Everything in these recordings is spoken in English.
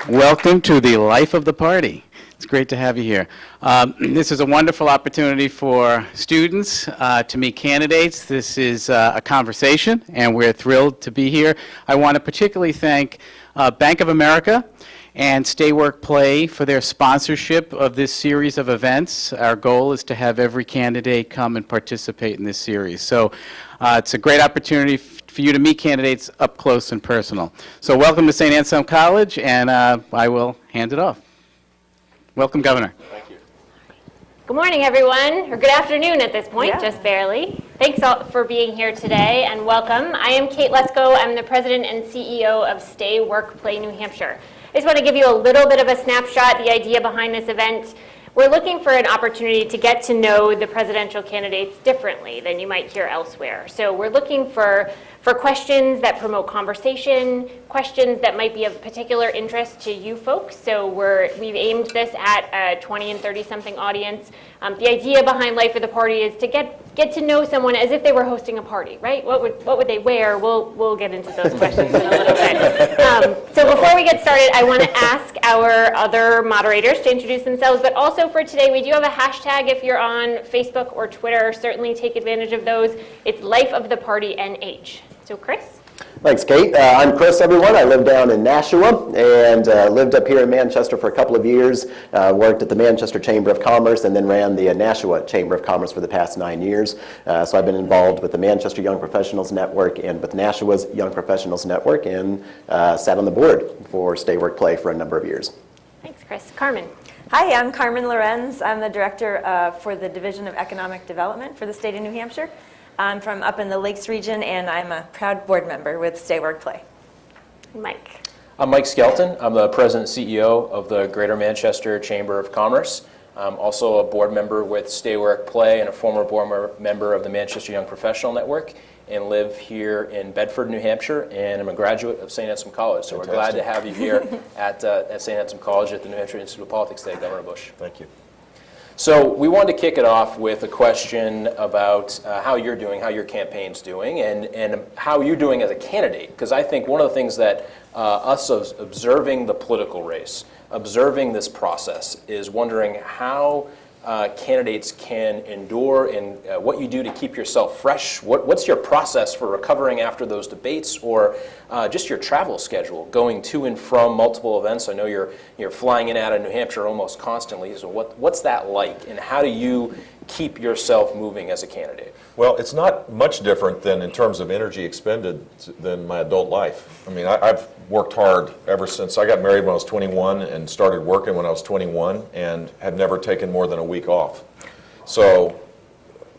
Welcome to the life of the party. It's great to have you here. This is a wonderful opportunity for students to meet candidates. This is a conversation, and we're thrilled to be here. I want to particularly thank Bank of America and Stay Work Play for their sponsorship of this series of events. Our goal is to have every candidate come and participate in this series. So it's a great opportunity for you to meet candidates up close and personal. So welcome to St. Anselm College, and I will hand it off. Welcome, Governor. Thank you. Good morning, everyone, or good afternoon at this point, just barely. Thanks all for being here today, and welcome. I am Kate Lesko. I'm the President and CEO of Stay Work Play New Hampshire. I just want to give you a little bit of a snapshot, the idea behind this event. We're looking for an opportunity to get to know the presidential candidates differerely than you might hear elsewhere. So we're looking for questions that promote conversation, questions that might be of particular interest to you folks. So we've aimed this at a 20 and 30-something audience. The idea behind Life of the Party is to get to know someone as if they were hosting a party, right? What would they wear? We'll get into those questions in a little bit. So before we get started, I want to ask our other moderators to introduce themselves, but also for today, we do have a hashtag if you're on Facebook or Twitter. Certainly take advantage of those. It's Life of the Party NH. So Chris? Thanks, Kate. I'm Chris, everyone. I live down in Nashua and lived up here in Manchester for a couple of years. Worked at the Manchester Chamber of Commerce and then ran the Nashua Chamber of Commerce for the past 9 years. So I've been involved with the Manchester Young Professionals Network and with Nashua's Young Professionals Network, and sat on the board for Stay Work Play for a number of years. Thanks, Chris. Carmen? Hi, I'm Carmen Lorenz. I'm the Director for the Division of Economic Development for the state of New Hampshire. I'm from up in the Lakes region, and I'm a proud board member with Stay Work Play. Mike? I'm Mike Skelton. I'm the President and CEO of the Greater Manchester Chamber of Commerce. I'm also a board member with Stay Work Play and a former board member of the Manchester Young Professional Network, and live here in Bedford, New Hampshire, and I'm a graduate of St. Anselm College. So Fantastic. We're glad to have you here at St. Anselm College at the New Hampshire Institute of Politics today, Governor Bush. Thank you. So we wanted to kick it off with a question about how you're doing, how your campaign's doing, and how you're doing as a candidate. Because I think one of the things that us observing the political race, observing this process, is wondering how candidates can endure and what you do to keep yourself fresh. What's your process for recovering after those debates, or just your travel schedule, going to and from multiple events? I know you're flying in and out of New Hampshire almost constantly. So what's that like, and how do you keep yourself moving as a candidate? Well, it's not much different than in terms of energy expended than my adult life. I mean, I've worked hard ever since I got married when I was 21 and started working when I was 21 and have never taken more than a week off. So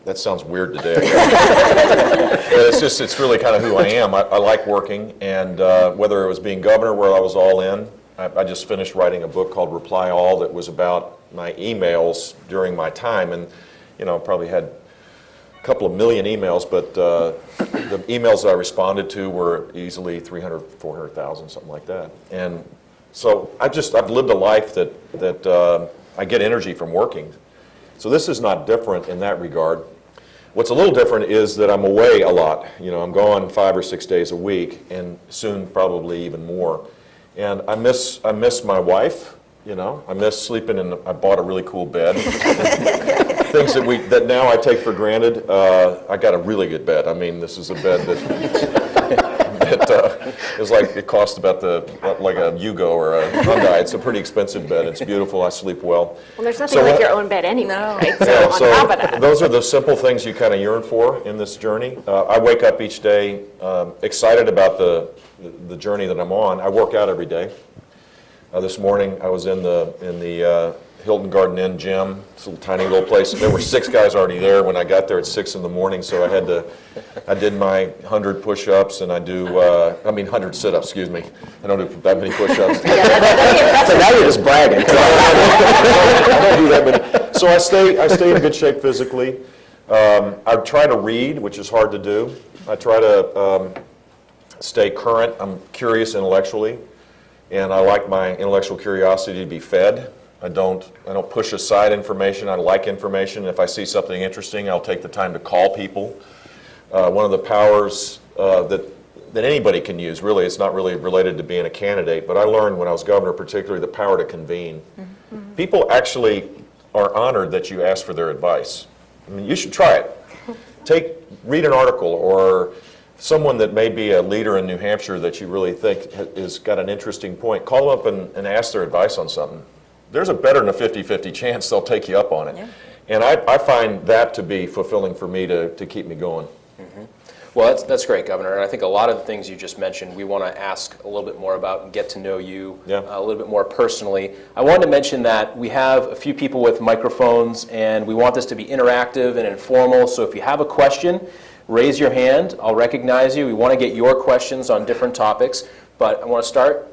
that sounds weird today, I guess. But it's really kind of who I am. I like working, and whether it was being governor where I was all in, I just finished writing a book called Reply All that was about my emails during my time, and probably had a couple of million emails, but the emails that I responded to were easily 300, 400,000, something like that. And so I've lived a life that I get energy from working. So this is not different in that regard. What's a little different is that I'm away a lot. I'm gone 5 or 6 days a week, and soon probably even more. And I miss my wife. I miss sleeping in. I bought a really cool bed. Things that now I take for granted. I got a really good bed. I mean, this is a bed that is like, it cost about like a Yugo or a Hyundai. It's a pretty expensive bed. It's beautiful. I sleep well. Well, there's nothing like your own bed anyway, right? So yeah, on top of that. Those are the simple things you kind of yearn for in this journey. I wake up each day excited about the journey that I'm on. I work out every day. This morning I was in the Hilton Garden Inn gym. It's a tiny little place. There were 6 guys already there when I got there at 6 in the morning, so I did my 100 push-ups, and I do 100 sit-ups, excuse me. I don't do that many push-ups. So now you're just bragging. I don't do that many. So I stay in good shape physically. I try to read, which is hard to do. I try to stay current. I'm curious intellectually, and I like my intellectual curiosity to be fed. I don't push aside information. I like information. If I see something interesting, I'll take the time to call people. One of the powers that that anybody can use. Really, it's not really related to being a candidate, but I learned when I was governor, particularly the power to convene. People actually are honored that you ask for their advice. I mean, you should try it. Read an article or someone that may be a leader in New Hampshire that you really think has got an interesting point. Call them up and ask their advice on something. There's a better than a 50-50 chance they'll take you up on it. Yeah. And I find that to be fulfilling for me to keep me going. Well, that's great, Governor. And I think a lot of the things you just mentioned, we want to ask a little bit more about and get to know you a little bit more personally. I wanted to mention that we have a few people with microphones, and we want this to be interactive and informal. So if you have a question, raise your hand. I'll recognize you. We want to get your questions on different topics. But I want to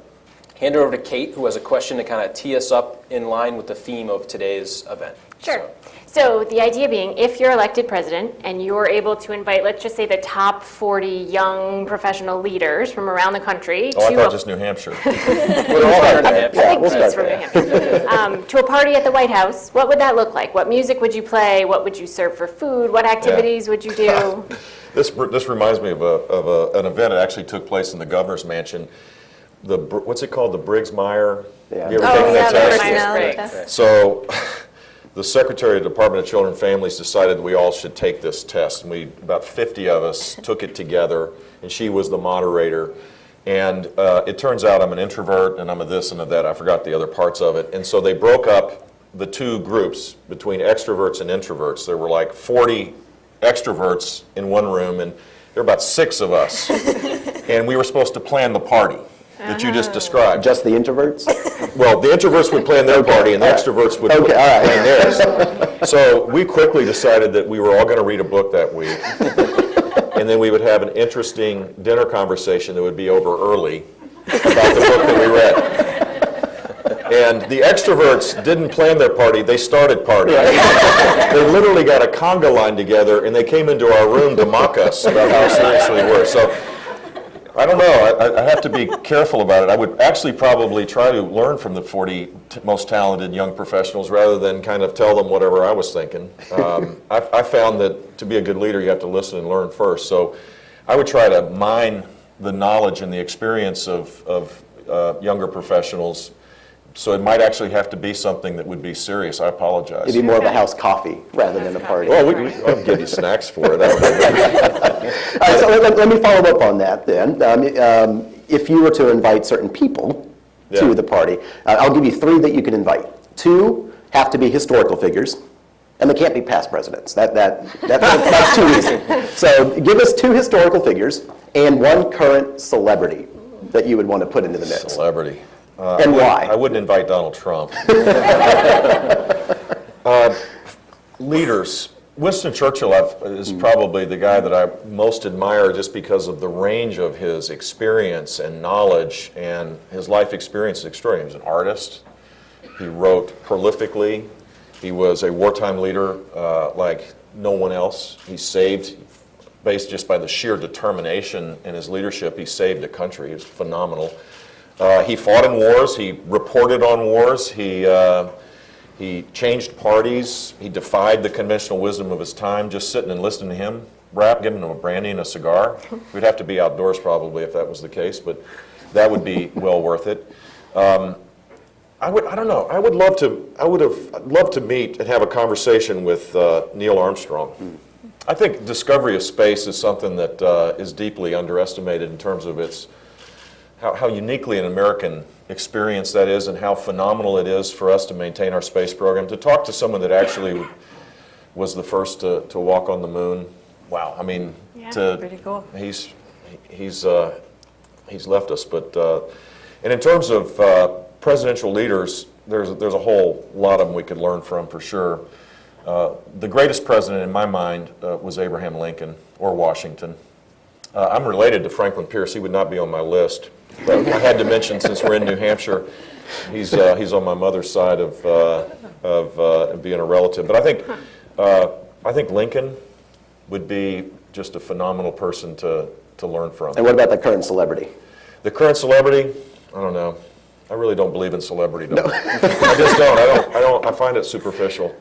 hand it over to Kate, who has a question to kind of tee us up in line with the theme of today's event. Sure. So the idea being, if you're elected president and you're able to invite, let's just say, the top 40 young professional leaders from around the country Oh, I to thought a, just New Hampshire. We're all here in New Hampshire. I think we'll Kate's start from New there. Hampshire, to a party at the White House, what would that look like? What music would you play? What would you serve for food? What activities would you do? This reminds me of an event that actually took place in the governor's mansion. What's it called? The Briggs-Meyer? Yeah. Have you ever Oh, taken yeah, that the test? personality Myers-Briggs. test. So the Secretary of the Department of Children and Families decided we all should take this test. And about 50 of us took it together, and she was the moderator. And it turns out I'm an introvert, and I'm a this and a that. I forgot the other parts of it. And so they broke up the two groups between extroverts and introverts. There were like 40 extroverts in one room, and there were about 6 of us. And we were supposed to plan the party that you just described. Just the introverts? Well, the introverts would plan their party, and the extroverts would Okay, all right. plan theirs. So we quickly decided that we were all going to read a book that week, and then we would have an interesting dinner conversation that would be over early about the book that we read. And the extroverts didn't plan their party, they started partying. They literally got a conga line together, and they came into our room to mock us about how serious we were. So I don't know. I have to be careful about it. I would actually probably try to learn from the 40 most talented young professionals rather than kind of tell them whatever I was thinking. I found that to be a good leader, you have to listen and learn first. So I would try to mine the knowledge and the experience of younger professionals. So it might actually have to be something that would be serious. I apologize. It'd be more of a house coffee rather than a party. Well, I'll give you snacks for it. That'll be good. All right, so let me follow up on that then. If you were to invite certain people Yeah. to the party, I'll give you 3 that you can invite. 2 have to be historical figures, and they can't be past presidents. That's too easy. So give us 2 historical figures and 1 current celebrity that you would want to put into the mix. Celebrity. And why? I wouldn't invite Donald Trump. Leaders. Winston Churchill is probably the guy that I most admire just because of the range of his experience and knowledge, and his life experience is extraordinary. He was an artist. He wrote prolifically. He was a wartime leader like no one else. He saved, based just by the sheer determination in his leadership, he saved a country. He was phenomenal. He fought in wars. He reported on wars. He changed parties. He defied the conventional wisdom of his time. Just sitting and listening to him rap, giving him a brandy and a cigar. We'd have to be outdoors probably if that was the case, but that would be well worth it. I don't know. I would have loved to meet and have a conversation with Neil Armstrong. I think discovery of space is something that is deeply underestimated in terms of how uniquely an American experience that is, and how phenomenal it is for us to maintain our space program. To talk to someone that actually was the first to walk on the moon. Wow. I mean, Pretty cool. he's left us, but and in terms of presidential leaders, there's a whole lot of them we could learn from for sure. The greatest president in my mind was Abraham Lincoln or Washington. I'm related to Franklin Pierce. He would not be on my list, but I had to mention, since we're in New Hampshire, he's on my mother's side of being a relative. But I think Lincoln would be just a phenomenal person to learn from. And what about the current celebrity? The current celebrity, I don't know. I really don't believe in celebrity. I just don't. I find it superficial.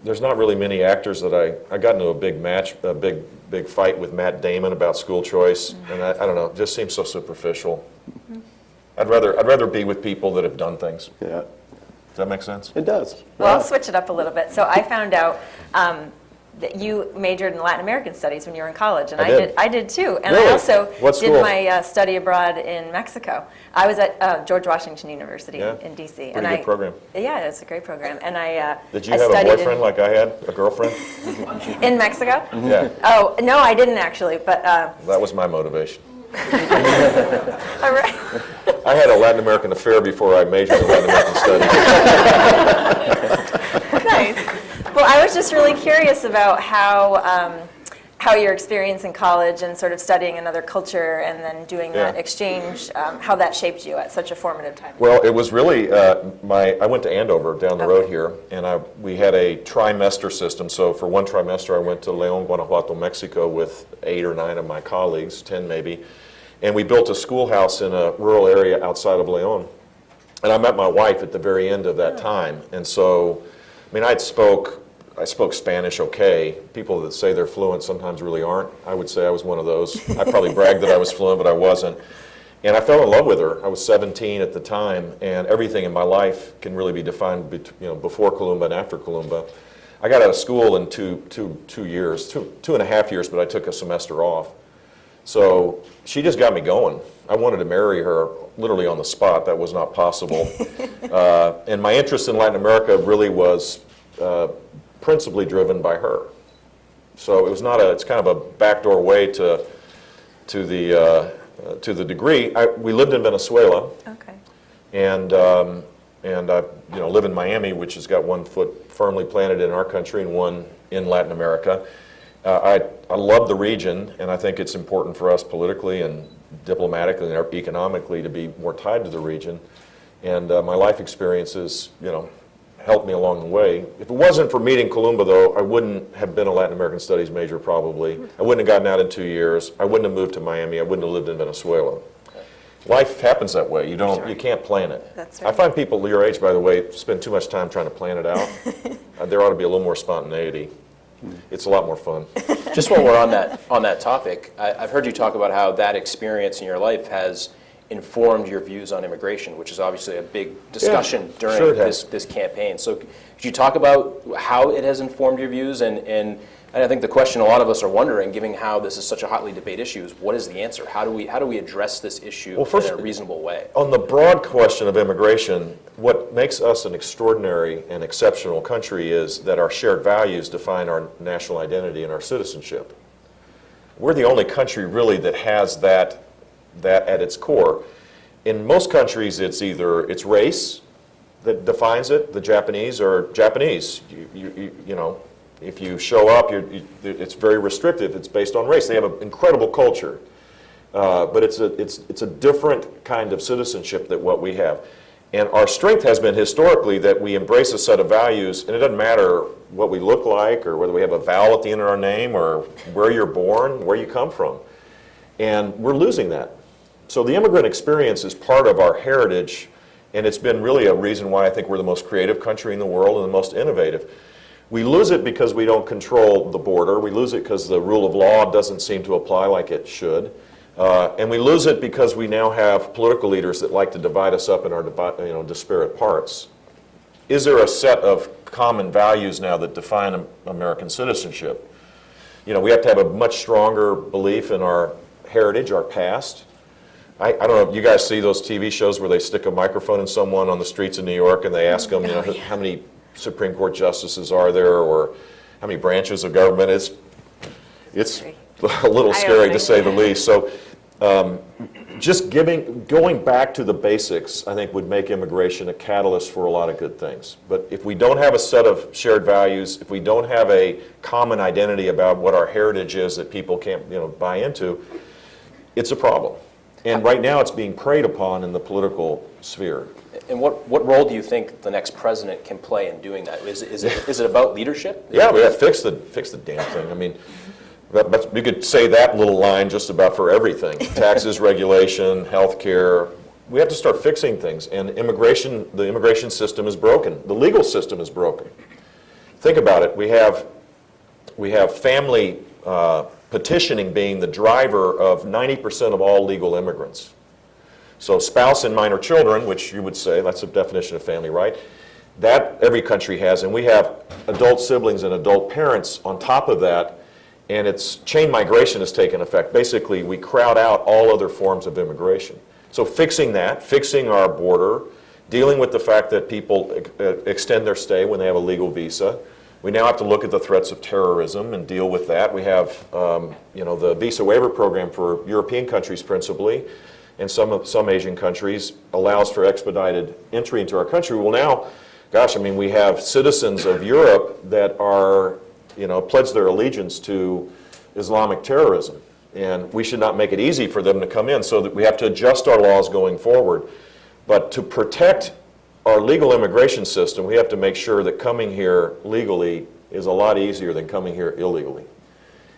there's not really many actors that I got into a big fight with Matt Damon about school choice, and I don't know, it just seems so superficial. I'd rather be with people that have done things. Yeah, Does that make sense? it does. Well, I'll switch it up a little bit. So I found out that you majored in Latin American studies when you were in college, and I did. I did too. And Really? I also What did school? my study abroad in Mexico. I was at George Washington University Yeah. in D.C. Pretty and good program. Yeah, it's a great program. And I Did you I have a studied boyfriend like I had, a girlfriend? in Mexico. Yeah, Oh no, I didn't actually. But that was my motivation. all right. I had a Latin American affair before I majored in Latin American studies. Nice. Well, I was just really curious about how your experience in college and sort of studying another culture and then doing that Yeah. exchange, how that shaped you at such a formative time. Well, it was really I went to Andover down the road here, and we had a trimester system. So for one trimester, I went to León, Guanajuato, Mexico, with 8 or 9 of my colleagues, 10 maybe, and we built a schoolhouse in a rural area outside of León. And I met my wife at the very end of that time, and so, I mean, I spoke Spanish okay. People that say they're fluent sometimes really aren't. I would say I was one of those. I probably bragged that I was fluent, but I wasn't. And I fell in love with her. I was 17 at the time, and everything in my life can really be defined before Columba and after Columba. I got out of school in two and a half years, but I took a semester off. So she just got me going. I wanted to marry her literally on the spot. That was not possible. And my interest in Latin America really was principally driven by her. So it was not it's kind of a backdoor way to the degree. We lived in Venezuela, Okay. and I live in Miami, which has got one foot firmly planted in our country and one in Latin America. I love the region, and I think it's important for us politically and diplomatically and economically to be more tied to the region. And my life experiences, helped me along the way. If it wasn't for meeting Columba, though, I wouldn't have been a Latin American Studies major probably. I wouldn't have gotten out in 2 years. I wouldn't have moved to Miami. I wouldn't have lived in Venezuela. Life happens that way. You can't plan it. That's I right. find people your age, by the way, spend too much time trying to plan it out. There ought to be a little more spontaneity. It's a lot more fun. Just while we're on that topic, I've heard you talk about how that experience in your life has informed your views on immigration, which is obviously a big discussion during sure it has. this campaign. So could you talk about how it has informed your views? And I think the question a lot of us are wondering, given how this is such a hotly debated issue, is what is the answer? How do we address this issue in a reasonable way? On the broad question of immigration, what makes us an extraordinary and exceptional country is that our shared values define our national identity and our citizenship. We're the only country really that has that at its core. In most countries, it's race that defines it. The Japanese are Japanese. If you show up, it's very restrictive. It's based on race. They have an incredible culture, but it's a different kind of citizenship than what we have. And our strength has been historically that we embrace a set of values, and it doesn't matter what we look like or whether we have a vowel at the end of our name or where you're born, where you come from. And we're losing that. So the immigrant experience is part of our heritage, and it's been really a reason why I think we're the most creative country in the world and the most innovative. We lose it because we don't control the border. We lose it because the rule of law doesn't seem to apply like it should. And we lose it because we now have political leaders that like to divide us up in our disparate parts. Is there a set of common values now that define American citizenship? We have to have a much stronger belief in our heritage, our past. I don't know if you guys see those TV shows where they stick a microphone in someone on the streets of New York and they ask them, how many Supreme Court justices are there or how many branches of government? It's a little scary to say the least. So just going back to the basics, I think would make immigration a catalyst for a lot of good things. But if we don't have a set of shared values, if we don't have a common identity about what our heritage is that people can't buy into, it's a problem. And right now it's being preyed upon in the political sphere. And what role do you think the next president can play in doing that? Is it about leadership? Yeah, we have to fix the damn thing. I mean, but we could say that little line just about for everything. Taxes, regulation, health care. We have to start fixing things. And the immigration system is broken. The legal system is broken. think about it. We have family petitioning being the driver of 90% of all legal immigrants. So spouse and minor children, which you would say, that's a definition of family, right? That every country has, and we have adult siblings and adult parents on top of that, and it's chain migration has taken effect. Basically, we crowd out all other forms of immigration. So fixing that, fixing our border, dealing with the fact that people extend their stay when they have a legal visa. We now have to look at the threats of terrorism and deal with that. We have, the visa waiver program for European countries principally, and some Asian countries allows for expedited entry into our country. Well, now, we have citizens of Europe that are, pledge their allegiance to Islamic terrorism. And we should not make it easy for them to come in, so that we have to adjust our laws going forward. But to protect our legal immigration system, we have to make sure that coming here legally is a lot easier than coming here illegally.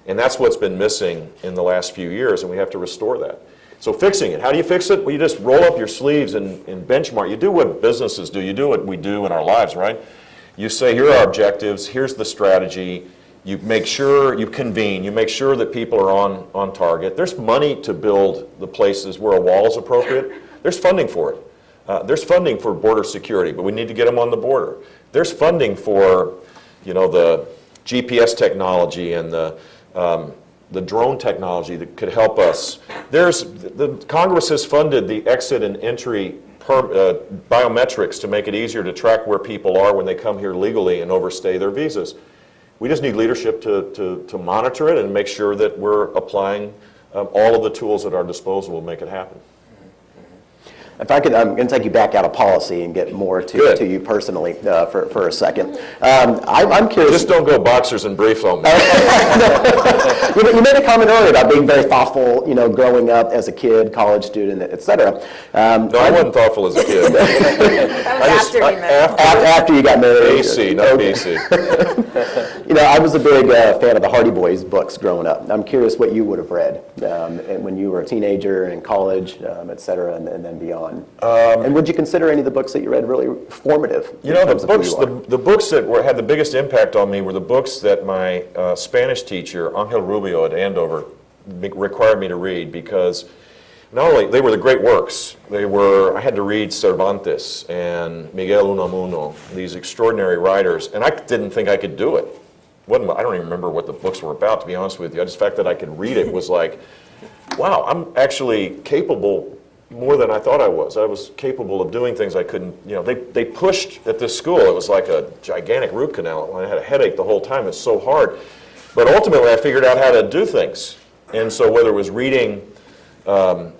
And that's what's been missing in the last few years, and we have to restore that. So fixing it, how do you fix it? Well, you just roll up your sleeves and benchmark. You do what businesses do. You do what we do in our lives, right? You say, here are our objectives, here's the strategy. You make sure you convene. You make sure that people are on target. There's money to build the places where a wall is appropriate. There's funding for it. There's funding for border security, but we need to get them on the border. There's funding for, the GPS technology and the drone technology that could help us. The Congress has funded the exit and entry biometrics to make it easier to track where people are when they come here legally and overstay their visas. We just need leadership to monitor it and make sure that we're applying all of the tools at our disposal to make it happen. If I could, I'm going to take you back out of policy and get more to you personally for a second. I'm curious. Just don't go boxers and briefs on me. You made a comment earlier about being very thoughtful, growing up as a kid, college student, et cetera. No, I wasn't thoughtful as a kid. That was after you met. After you got married. BC, not BC. I was a big fan of the Hardy Boys books growing up. I'm curious what you would have read when you were a teenager and in college, et cetera, and then beyond. And would you consider any of the books that you read really formative? The books that had the biggest impact on me were the books that my Spanish teacher, Angel Rubio at Andover, required me to read, because not only they were the great works, I had to read Cervantes and Miguel Unamuno, these extraordinary writers, and I didn't think I could do it. I don't even remember what the books were about, to be honest with you. Just the fact that I could read it was like, wow, I'm actually capable more than I thought I was. I was capable of doing things I couldn't, they pushed at this school. It was like a gigantic root canal. I had a headache the whole time. It's so hard. But ultimately, I figured out how to do things. And so whether it was reading, the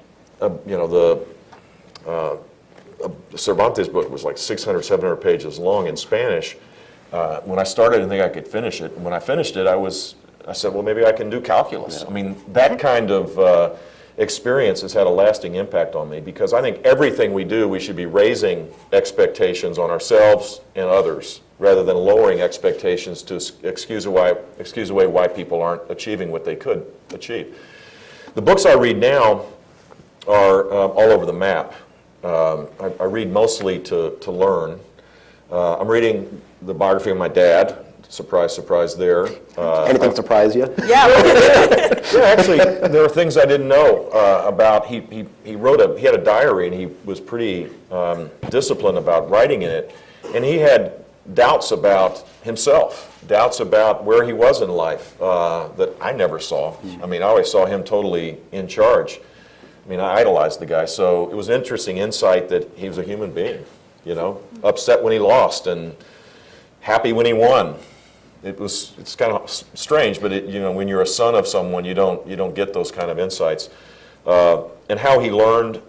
Cervantes book was like 600, 700 pages long in Spanish. When I started, I didn't think I could finish it. And when I finished it, I said, well, maybe I can do calculus. Yeah. That kind of experience has had a lasting impact on me, because I think everything we do, we should be raising expectations on ourselves and others, rather than lowering expectations to excuse away why people aren't achieving what they could achieve. The books I read now are all over the map. I read mostly to learn. I'm reading the biography of my dad. Surprise, surprise there. Anything surprise you? Yeah. Yeah, actually, there are things I didn't know about. He had a diary, and he was pretty disciplined about writing in it. And he had doubts about himself, doubts about where he was in life that I never saw. I always saw him totally in charge. I idolized the guy. So it was an interesting insight that he was a human being, upset when he lost and happy when he won. It's kind of strange, but when you're a son of someone, you don't get those kind of insights. And how he learned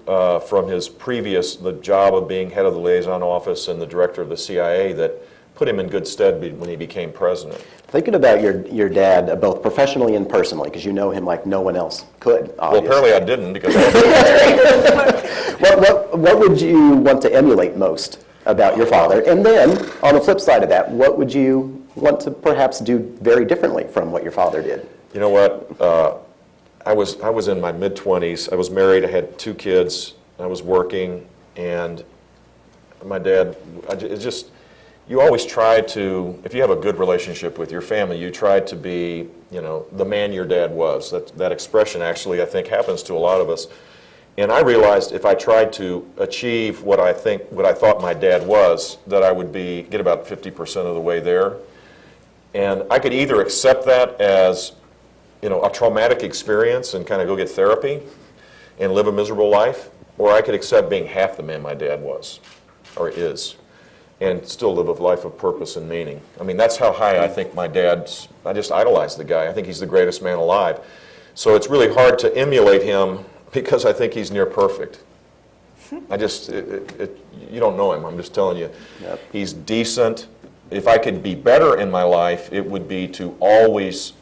from his the job of being head of the liaison office and the director of the CIA, that put him in good stead when he became president. Thinking about your dad, both professionally and personally, because you know him like no one else could, obviously. Well, apparently I didn't, because What would you want to emulate most about your father? And then, on the flip side of that, what would you want to perhaps do very differently from what your father did? You know what? I was in my mid-20s. I was married. I had 2 kids. I was working, and my dad, you always try to, if you have a good relationship with your family, you try to be, the man your dad was. That expression actually, I think, happens to a lot of us. And I realized if I tried to achieve what I thought my dad was, that I would get about 50% of the way there. And I could either accept that as, a traumatic experience and kind of go get therapy and live a miserable life, or I could accept being half the man my dad was, or is, and still live a life of purpose and meaning. I mean, that's how high I think my dad's, I just idolize the guy. I think he's the greatest man alive. So it's really hard to emulate him because I think he's near perfect. I just, you don't know him, I'm just telling you. Yep. He's decent. If I could be better in my life, it would be to always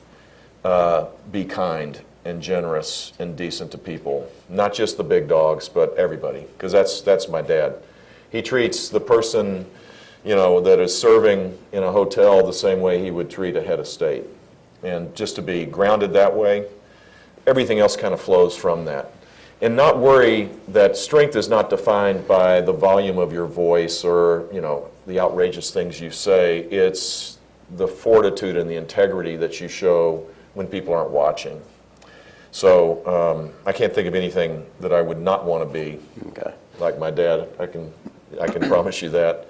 be kind and generous and decent to people. Not just the big dogs, but everybody, because that's my dad. He treats the person, that is serving in a hotel the same way he would treat a head of state. And just to be grounded that way, everything else kind of flows from that. And not worry that strength is not defined by the volume of your voice or, the outrageous things you say. It's the fortitude and the integrity that you show when people aren't watching. So I can't think of anything that I would not want to be like my dad. I can promise you that.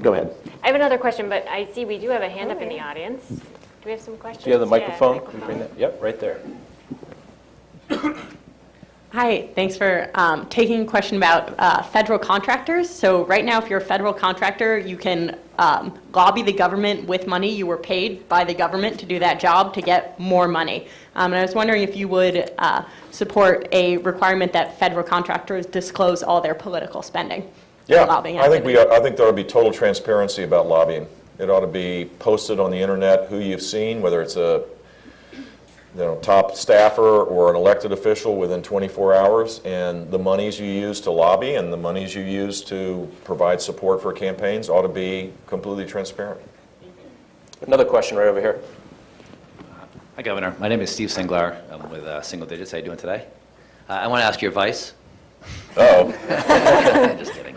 Go ahead. I have another question, but I see we do have a hand up in the audience. Do we have some questions? Do you have the Yeah, microphone? Can you bring that? Yep, right there. Hi, thanks for taking a question about federal contractors. So right now, if you're a federal contractor, you can lobby the government with money. You were paid by the government to do that job to get more money. And I was wondering if you would support a requirement that federal contractors disclose all their political spending. Yeah, Lobbying I think activity. there ought to be total transparency about lobbying. It ought to be posted on the internet who you've seen, whether it's a top staffer or an elected official within 24 hours, and the monies you use to lobby and the monies you use to provide support for campaigns ought to be completely transparent. Another question right over here. Hi, Governor. My name is Steve Singlar. I'm with Single Digits. How are you doing today? I want to ask your advice. Uh-oh. Just kidding.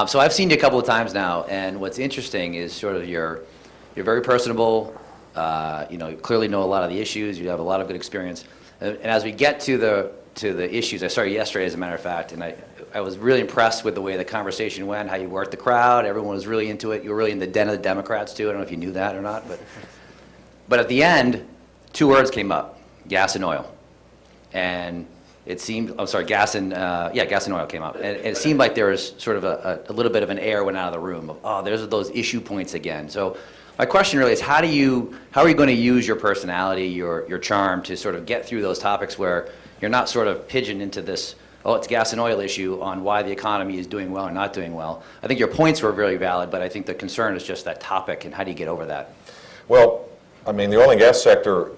So I've seen you a couple of times now, and what's interesting is sort of you're very personable. You clearly know a lot of the issues. You have a lot of good experience. And as we get to the issues, I saw you yesterday, as a matter of fact, and I was really impressed with the way the conversation went, how you worked the crowd. Everyone was really into it. You were really in the den of the Democrats, too. I don't know if you knew that or not. But at the end, two words came up, gas and oil. And it seemed, gas and oil came up. And it seemed like there was sort of a little bit of an air went out of the room of, there's those issue points again. So my question really is, how are you going to use your personality, your charm to sort of get through those topics where you're not sort of pigeoned into this, it's gas and oil issue on why the economy is doing well or not doing well? I think your points were very valid, but I think the concern is just that topic, and how do you get over that? Well, I mean, the oil and gas sector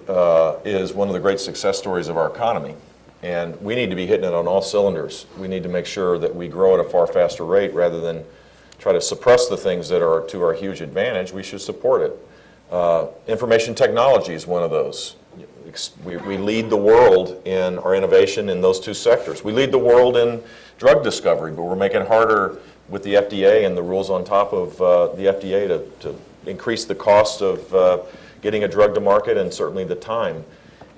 is one of the great success stories of our economy. And we need to be hitting it on all cylinders. We need to make sure that we grow at a far faster rate rather than try to suppress the things that are to our huge advantage. We should support it. Information technology is one of those. We lead the world in our innovation in those two sectors. We lead the world in drug discovery, but we're making it harder with the FDA and the rules on top of the FDA to increase the cost of getting a drug to market and certainly the time.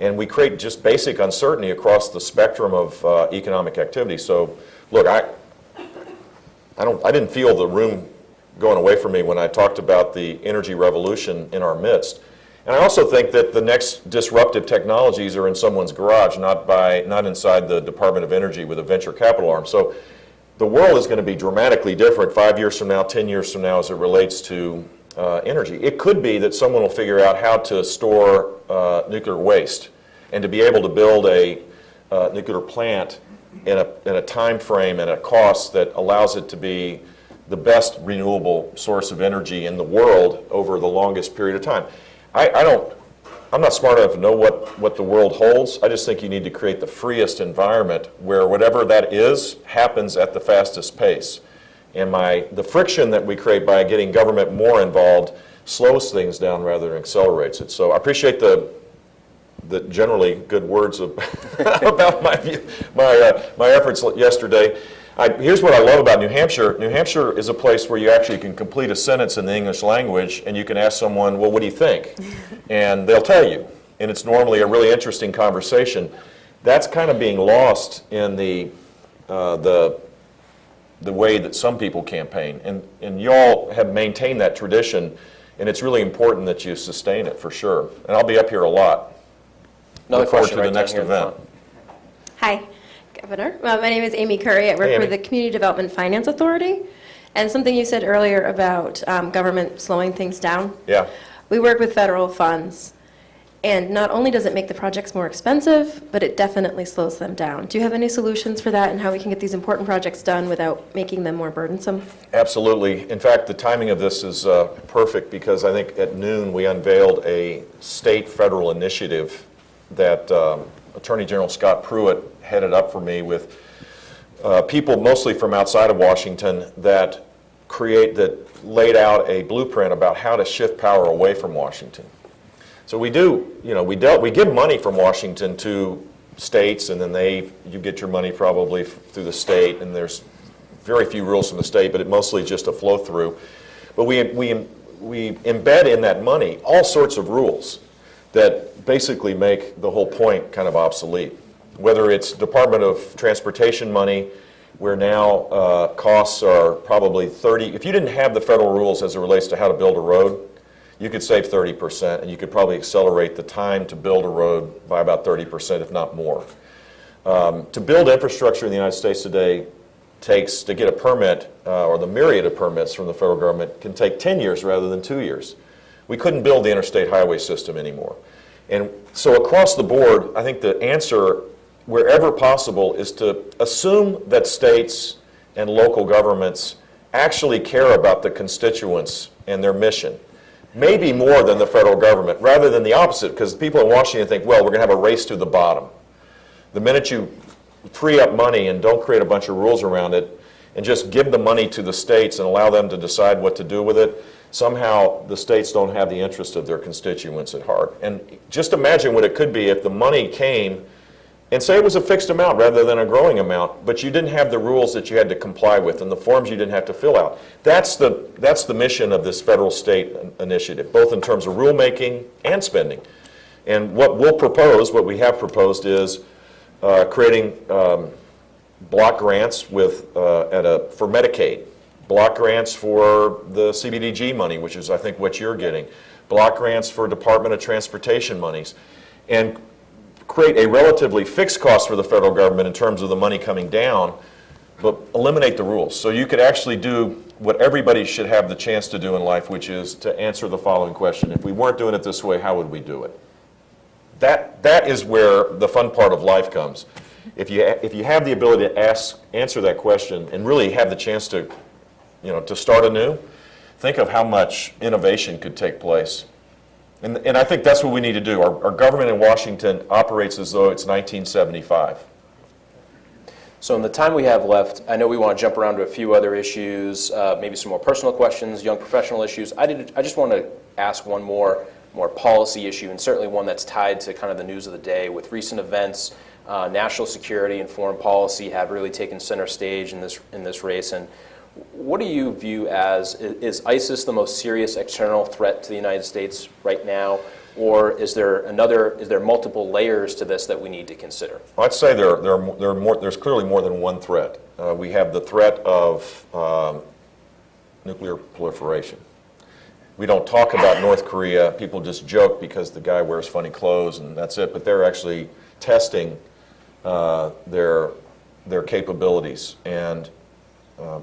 And we create just basic uncertainty across the spectrum of economic activity. So, look, I didn't feel the room going away from me when I talked about the energy revolution in our midst. And I also think that the next disruptive technologies are in someone's garage, not inside the Department of Energy with a venture capital arm. So the world is going to be dramatically different 5 years from now, 10 years from now as it relates to energy. It could be that someone will figure out how to store nuclear waste and to be able to build a nuclear plant in a time frame and a cost that allows it to be the best renewable source of energy in the world over the longest period of time. I'm not smart enough to know what the world holds. I just think you need to create the freest environment where whatever that is happens at the fastest pace. And the friction that we create by getting government more involved slows things down rather than accelerates it. So I appreciate the generally good words about my efforts yesterday. Here's what I love about New Hampshire. New Hampshire is a place where you actually can complete a sentence in the English language, and you can ask someone, well, what do you think? And they'll tell you. And it's normally a really interesting conversation. That's kind of being lost in the way that some people campaign. And y'all have maintained that tradition, and it's really important that you sustain it for sure. And I'll be up here a lot. Another Look forward question to right the down next here in the event. front. Hi, Governor. My name is Amy Curry. I work Hey, Amy. for the Community Development Finance Authority. And something you said earlier about government slowing things down. Yeah. We work with federal funds. And not only does it make the projects more expensive, but it definitely slows them down. Do you have any solutions for that and how we can get these important projects done without making them more burdensome? Absolutely. In fact, the timing of this is perfect because I think at noon we unveiled a state-federal initiative that Attorney General Scott Pruitt headed up for me with people mostly from outside of Washington that laid out a blueprint about how to shift power away from Washington. So we give money from Washington to states, and then you get your money probably through the state, and there's very few rules from the state, but it mostly just a flow through. But we embed in that money all sorts of rules that basically make the whole point kind of obsolete. Whether it's Department of Transportation money, where now costs are probably 30. If you didn't have the federal rules as it relates to how to build a road, you could save 30%, and you could probably accelerate the time to build a road by about 30%, if not more. To build infrastructure in the United States today to get a permit, or the myriad of permits from the federal government, can take 10 years rather than 2 years. We couldn't build the interstate highway system anymore. And so across the board, I think the answer, wherever possible, is to assume that states and local governments actually care about the constituents and their mission. Maybe more than the federal government, rather than the opposite, because people in Washington think, well, we're going to have a race to the bottom. The minute you free up money and don't create a bunch of rules around it and just give the money to the states and allow them to decide what to do with it, somehow the states don't have the interest of their constituents at heart. And just imagine what it could be if the money came and say it was a fixed amount rather than a growing amount, but you didn't have the rules that you had to comply with and the forms you didn't have to fill out. That's the mission of this federal state initiative, both in terms of rulemaking and spending. And what we have proposed is creating block grants for Medicaid, block grants for the CBDG money, which is I think what you're getting, block grants for Department of Transportation monies, and create a relatively fixed cost for the federal government in terms of the money coming down, but eliminate the rules. So you could actually do what everybody should have the chance to do in life, which is to answer the following question. If we weren't doing it this way, how would we do it? That is where the fun part of life comes. If you have the ability to answer that question and really have the chance to start anew, think of how much innovation could take place. And I think that's what we need to do. Our government in Washington operates as though it's 1975. So in the time we have left, I know we want to jump around to a few other issues, maybe some more personal questions, young professional issues. I just want to ask one more policy issue, and certainly one that's tied to kind of the news of the day. With recent events, national security and foreign policy have really taken center stage in this race. And what do you view as, is ISIS the most serious external threat to the United States right now, or is there multiple layers to this that we need to consider? Well, I'd say there's clearly more than one threat. We have the threat of nuclear proliferation. We don't talk about North Korea. People just joke because the guy wears funny clothes and that's it, but they're actually testing their capabilities. And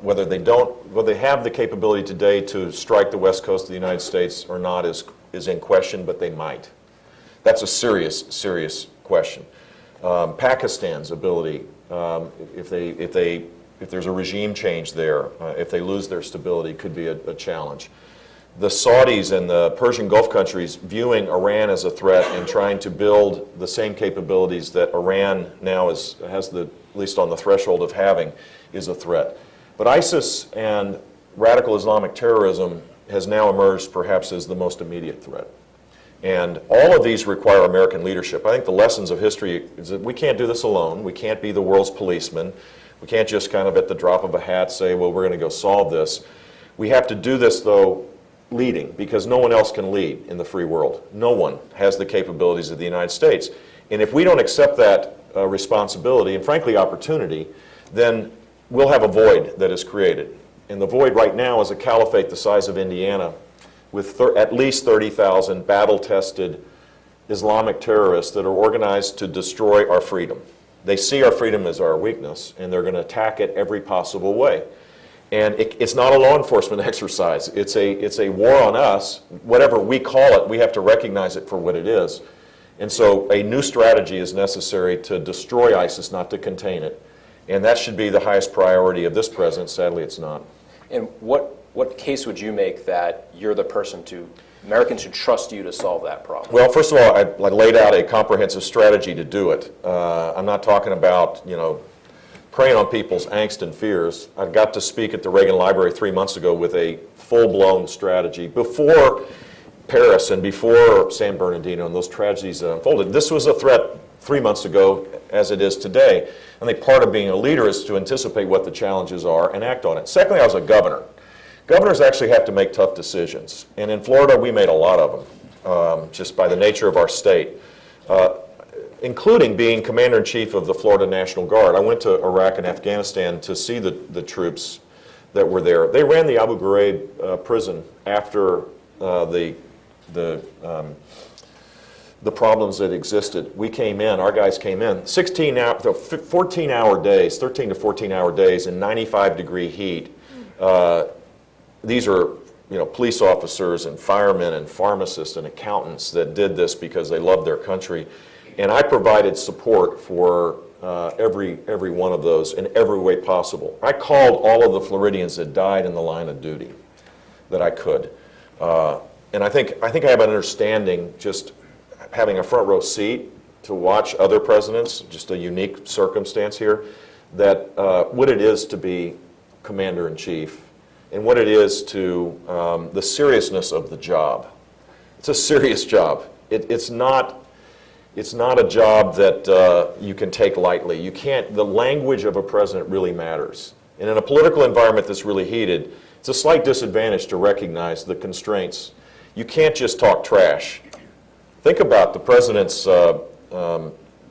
whether they have the capability today to strike the west coast of the United States or not is in question, but they might. That's a serious question. Pakistan's ability, if there's a regime change there, if they lose their stability, could be a challenge. The Saudis and the Persian Gulf countries viewing Iran as a threat and trying to build the same capabilities that Iran now has at least on the threshold of having, is a threat. But ISIS and radical Islamic terrorism has now emerged perhaps as the most immediate threat. And all of these require American leadership. I think the lessons of history is that we can't do this alone. We can't be the world's policeman. We can't just kind of at the drop of a hat say, well, we're going to go solve this. We have to do this, though, leading, because no one else can lead in the free world. No one has the capabilities of the United States. And if we don't accept that responsibility and, frankly, opportunity, then we'll have a void that is created. And the void right now is a caliphate the size of Indiana with at least 30,000 battle-tested Islamic terrorists that are organized to destroy our freedom. They see our freedom as our weakness, and they're going to attack it every possible way. And it's not a law enforcement exercise. It's a war on us. Whatever we call it, we have to recognize it for what it is. And so a new strategy is necessary to destroy ISIS, not to contain it. And that should be the highest priority of this president. Sadly, it's not. And what case would you make that you're the person Americans should trust you to solve that problem? Well, first of all, I laid out a comprehensive strategy to do it. I'm not talking about, preying on people's angst and fears. I got to speak at the Reagan Library 3 months ago with a full-blown strategy before Paris and before San Bernardino and those tragedies that unfolded. This was a threat 3 months ago as it is today. I think part of being a leader is to anticipate what the challenges are and act on it. Secondly, I was a governor. Governors actually have to make tough decisions. And in Florida, we made a lot of them, just by the nature of our state, including being commander-in-chief of the Florida National Guard. I went to Iraq and Afghanistan to see the troops that were there. They ran the Abu Ghraib prison after the problems that existed. We came in, our guys came in, 14-hour days, 13 to 14-hour days in 95-degree heat. These are police officers and firemen and pharmacists and accountants that did this because they loved their country. And I provided support for every one of those in every way possible. I called all of the Floridians that died in the line of duty that I could. And I think I have an understanding, just having a front row seat to watch other presidents, just a unique circumstance here, that what it is to be commander-in-chief and what it is to the seriousness of the job. It's a serious job. It's not a job that you can take lightly. You can't. The language of a president really matters. And in a political environment that's really heated, it's a slight disadvantage to recognize the constraints. You can't just talk trash. Think about the president's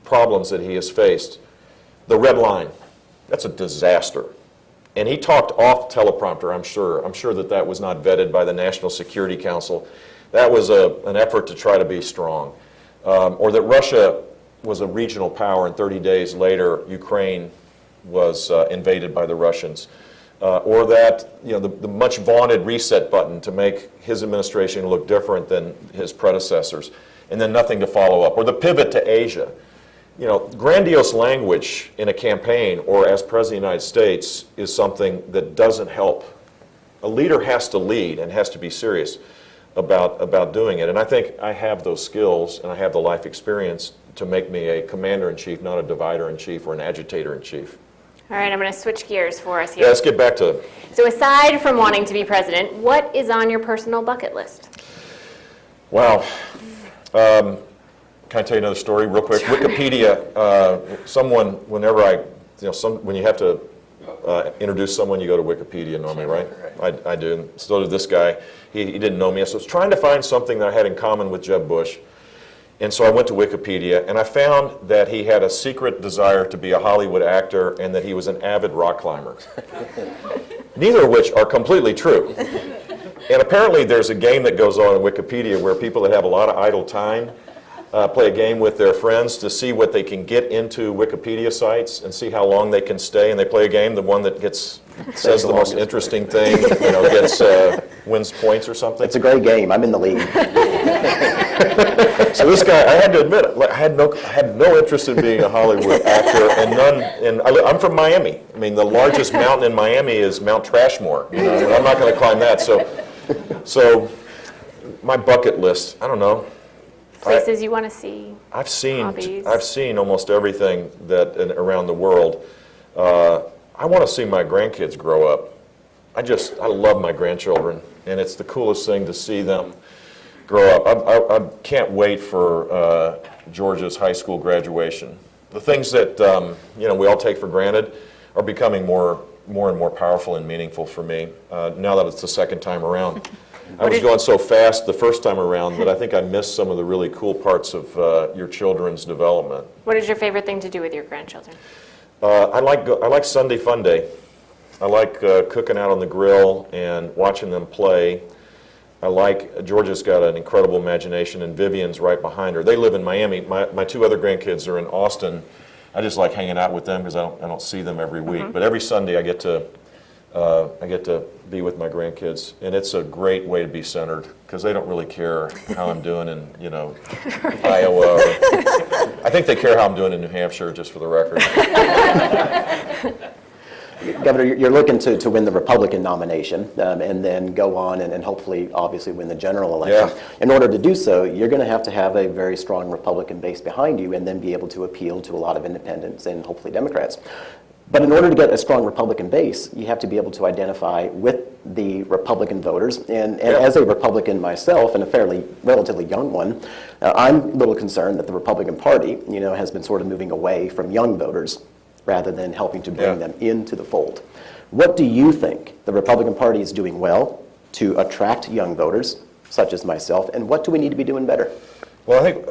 problems that he has faced. The red line, that's a disaster. And he talked off teleprompter, I'm sure. I'm sure that was not vetted by the National Security Council. That was an effort to try to be strong. Or that Russia was a regional power and 30 days later Ukraine was invaded by the Russians. Or that the much vaunted reset button to make his administration look different than his predecessors, and then nothing to follow up. Or the pivot to Asia. Grandiose language in a campaign or as President of the United States is something that doesn't help. A leader has to lead and has to be serious about doing it. And I think I have those skills and I have the life experience to make me a commander-in-chief, not a divider-in-chief or an agitator-in-chief. All right, I'm going to switch gears for us here. Yeah, let's get back to it. So aside from wanting to be president, what is on your personal bucket list? Wow. Can I tell you another story real quick? Sure. Wikipedia, someone, whenever when you have to introduce someone, you go to Wikipedia normally, right? I do, and so did this guy. He didn't know me, so I was trying to find something that I had in common with Jeb Bush. And so I went to Wikipedia, and I found that he had a secret desire to be a Hollywood actor and that he was an avid rock climber. Neither of which are completely true. And apparently there's a game that goes on in Wikipedia where people that have a lot of idle time play a game with their friends to see what they can get into Wikipedia sites and see how long they can stay. And they play a game, the one that says the most interesting thing, wins points or something. It's a great game. I'm in the league. So this guy, I had to admit it, I had no interest in being a Hollywood actor, and none. And I'm from Miami. I mean, the largest mountain in Miami is Mount Trashmore. And I'm not going to climb that. So my bucket list, I don't know. Places you want to see? I've seen hobbies. Almost everything around the world. I want to see my grandkids grow up. I love my grandchildren, and it's the coolest thing to see them grow up. I can't wait for Georgia's high school graduation. The things that we all take for granted, are becoming more and more powerful and meaningful for me now that it's the second time around. I was going so fast the first time around that I think I missed some of the really cool parts of your children's development. What is your favorite thing to do with your grandchildren? I like Sunday Fun Day. I like cooking out on the grill and watching them play. I like, Georgia's got an incredible imagination, and Vivian's right behind her. They live in Miami. My two other grandkids are in Austin. I just like hanging out with them because I don't see them every week. But every Sunday I get to be with my grandkids, and it's a great way to be centered because they don't really care how I'm doing in, Iowa. I think they care how I'm doing in New Hampshire, just for the record. Governor, you're looking to win the Republican nomination and then go on and hopefully, obviously, win the general election. Yeah. In order to do so, you're going to have a very strong Republican base behind you and then be able to appeal to a lot of independents and hopefully Democrats. But in order to get a strong Republican base, you have to be able to identify with the Republican voters. And as a Republican myself, and a relatively young one, I'm a little concerned that the Republican Party, has been sort of moving away from young voters rather than helping to bring them into the fold. What do you think the Republican Party is doing well to attract young voters, such as myself, and what do we need to be doing better? Well, I think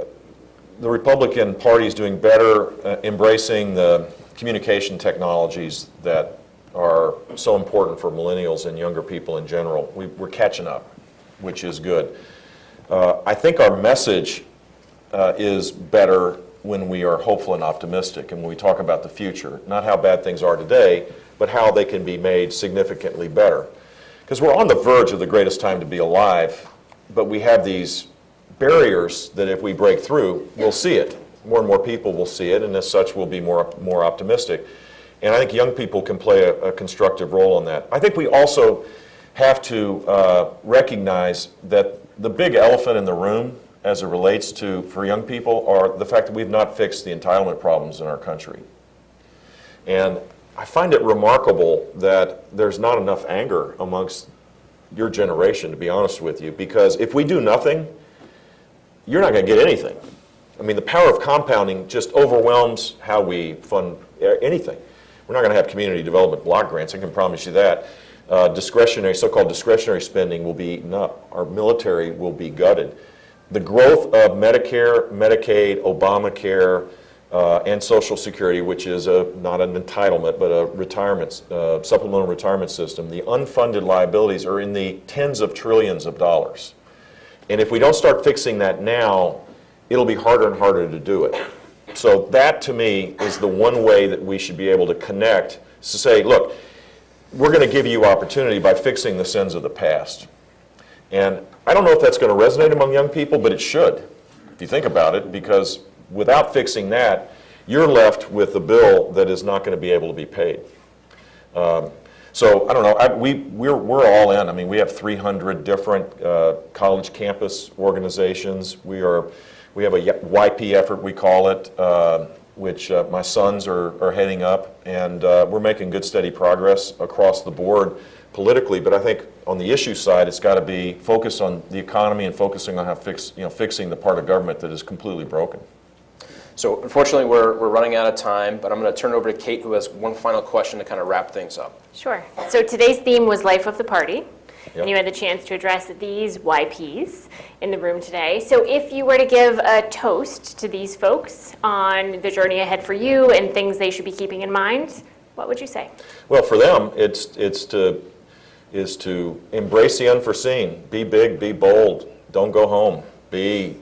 the Republican Party is doing better embracing the communication technologies that are so important for millennials and younger people in general. We're catching up, which is good. I think our message is better when we are hopeful and optimistic and when we talk about the future, not how bad things are today, but how they can be made significantly better. Because we're on the verge of the greatest time to be alive, but we have these barriers that if we break through, we'll see it. More and more people will see it, and as such, we'll be more optimistic. And I think young people can play a constructive role in that. I think we also have to recognize that the big elephant in the room as it relates to, for young people, are the fact that we've not fixed the entitlement problems in our country. And I find it remarkable that there's not enough anger amongst your generation, to be honest with you, because if we do nothing, you're not going to get anything. I mean, the power of compounding just overwhelms how we fund anything. We're not going to have community development block grants, I can promise you that. So-called discretionary spending will be eaten up. Our military will be gutted. The growth of Medicare, Medicaid, Obamacare, and Social Security, which is not an entitlement, but a retirement, supplemental retirement system, the unfunded liabilities are in the tens of trillions of dollars. And if we don't start fixing that now, it'll be harder and harder to do it. So that, to me, is the one way that we should be able to connect, is to say, look, we're going to give you opportunity by fixing the sins of the past. And I don't know if that's going to resonate among young people, but it should, if you think about it, because without fixing that, you're left with a bill that is not going to be able to be paid. So I don't know. We're all in. I mean, we have 300 different college campus organizations. We have a YP effort, we call it, which my sons are heading up, and we're making good, steady progress across the board politically. But I think on the issue side, it's got to be focused on the economy and focusing on how fixing the part of government that is completely broken. So unfortunately, we're running out of time, but I'm going to turn it over to Kate, who has one final question to kind of wrap things up. Sure. So today's theme was Life of the Party. Yep. And you had the chance to address these YPs in the room today. So if you were to give a toast to these folks on the journey ahead for you and things they should be keeping in mind, what would you say? Well, for them, it's to embrace the unforeseen. Be big, be bold. Don't go home. Be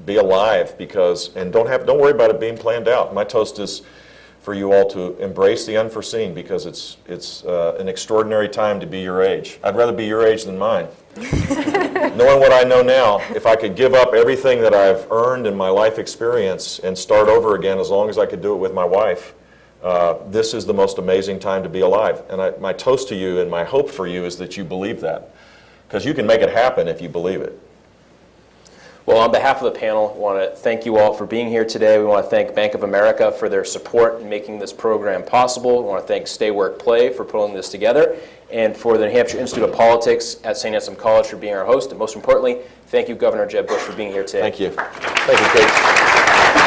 alive, and don't worry about it being planned out. My toast is for you all to embrace the unforeseen, because it's an extraordinary time to be your age. I'd rather be your age than mine. Knowing what I know now, if I could give up everything that I've earned in my life experience and start over again, as long as I could do it with my wife, this is the most amazing time to be alive. And my toast to you and my hope for you is that you believe that, because you can make it happen if you believe it. Well, on behalf of the panel, I want to thank you all for being here today. We want to thank Bank of America for their support in making this program possible. We want to thank Stay Work Play for pulling this together, and for the New Hampshire Institute of Politics at St. Anselm College for being our host. And most importantly, thank you, Governor Jeb Bush, for being here today. Thank you. Thank you, Kate.